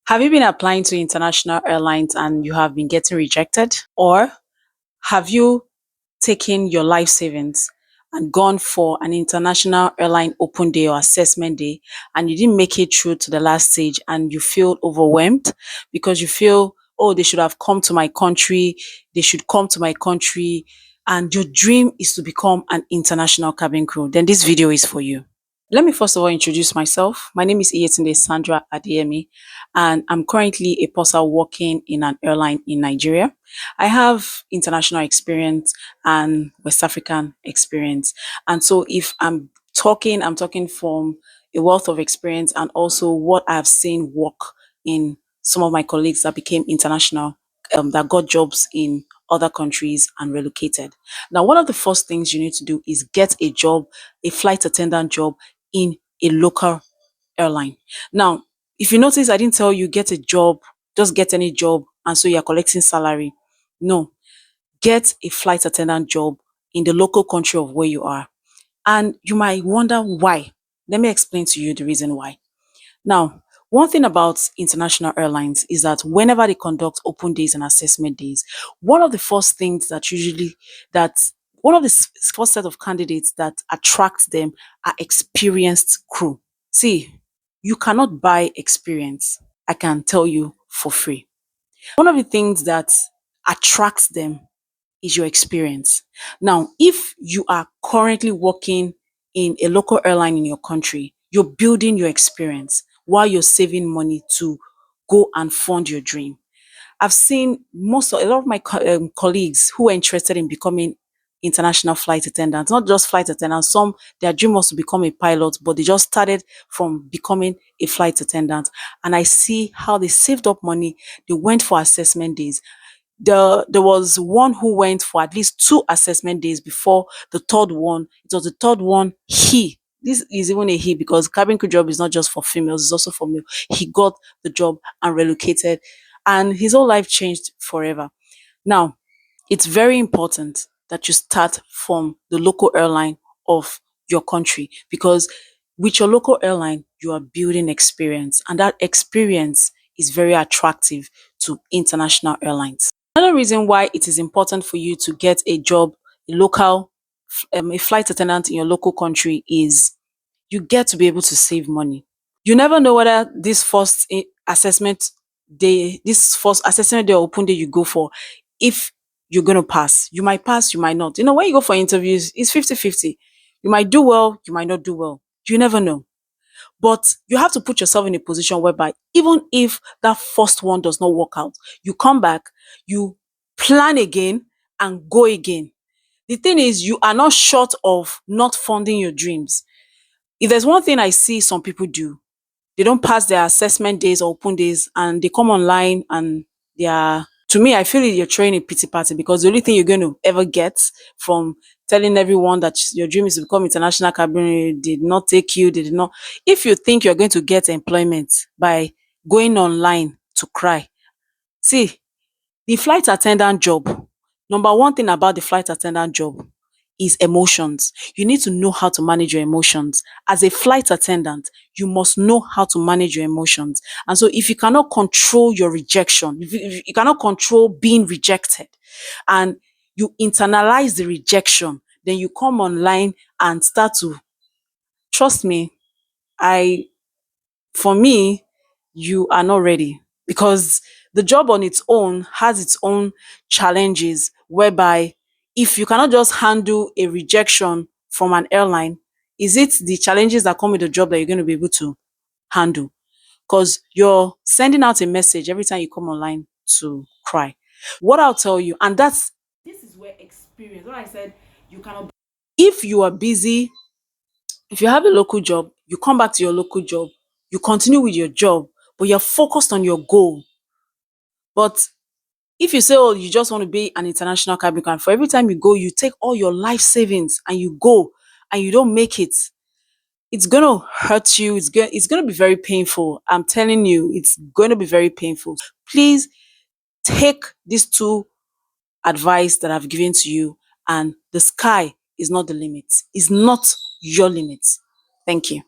Have you been applying to international airlines and you have been getting rejected? Or have you taken your life savings and gone for an international airline open day or assessment day and you didn't make it through to the last stage and you feel overwhelmed because you feel, oh, they should have come to my country, they should come to my country, and your dream is to become an international cabin crew? Then this video is for you. Let me first of all introduce myself. My name is Iyetunde Sandra Adeyemi, and I'm currently a purser working in an airline in Nigeria. I have international experience and West African experience. And so if I'm talking from a wealth of experience and also what I've seen work in some of my colleagues that became international, that got jobs in other countries and relocated. Now, one of the first things you need to do is get a job, a flight attendant job in a local airline. Now, if you notice, I didn't tell you get a job, just get any job, and so you're collecting salary. No, get a flight attendant job in the local country of where you are. And you might wonder why. Let me explain to you the reason why. Now, one thing about international airlines is that whenever they conduct open days and assessment days, one of the first things that usually that one of the first set of candidates that attract them are experienced crew. See, you cannot buy experience. I can tell you for free. One of the things that attracts them is your experience. Now, if you are currently working in a local airline in your country, you're building your experience while you're saving money to go and fund your dream. I've seen a lot of my colleagues who are interested in becoming international flight attendants, not just flight attendants. Some, their dream was to become a pilot, but they just started from becoming a flight attendant. And I see how they saved up money. They went for assessment days. There was one who went for at least 2 assessment days before the third one. It was the third one. This is even a he because cabin crew job is not just for females, it's also for male. He got the job and relocated, and his whole life changed forever. Now, it's very important that you start from the local airline of your country because with your local airline, you are building experience, and that experience is very attractive to international airlines. Another reason why it is important for you to get a job, a flight attendant in your local country is you get to be able to save money. You never know whether this first assessment day or open day you go for, if you're going to pass. You might pass, you might not. You know, when you go for interviews, it's 50-50. You might do well, you might not do well. You never know. But you have to put yourself in a position whereby even if that first one does not work out, you come back, you plan again and go again. The thing is, you are not short of not funding your dreams. If there's one thing I see some people do, they don't pass their assessment days or open days and they come online and they are, to me, I feel you're throwing a pity party because the only thing you're going to ever get from telling everyone that your dream is to become international cabin did not take you, they did not. If you think you're going to get employment by going online to cry, see, the flight attendant job, number one thing about the flight attendant job is emotions. You need to know how to manage your emotions. As a flight attendant, you must know how to manage your emotions. And so if you cannot control your rejection, if you cannot control being rejected and you internalize the rejection, then you come online and start to, trust me, I for me, you are not ready because the job on its own has its own challenges whereby if you cannot just handle a rejection from an airline, is it the challenges that come with the job that you're going to be able to handle? Because you're sending out a message every time you come online to cry. What I'll tell you, and this is where experience, what I said, you cannot, if you are busy, if you have a local job, you come back to your local job, you continue with your job, but you're focused on your goal. But if you say, oh, you just want to be an international cabin crew, and for every time you go, you take all your life savings and you go and you don't make it, it's going to hurt you. It's going to be very painful. I'm telling you, it's going to be very painful. Please take these two advice that I've given to you, and the sky is not the limit. It's not your limit. Thank you.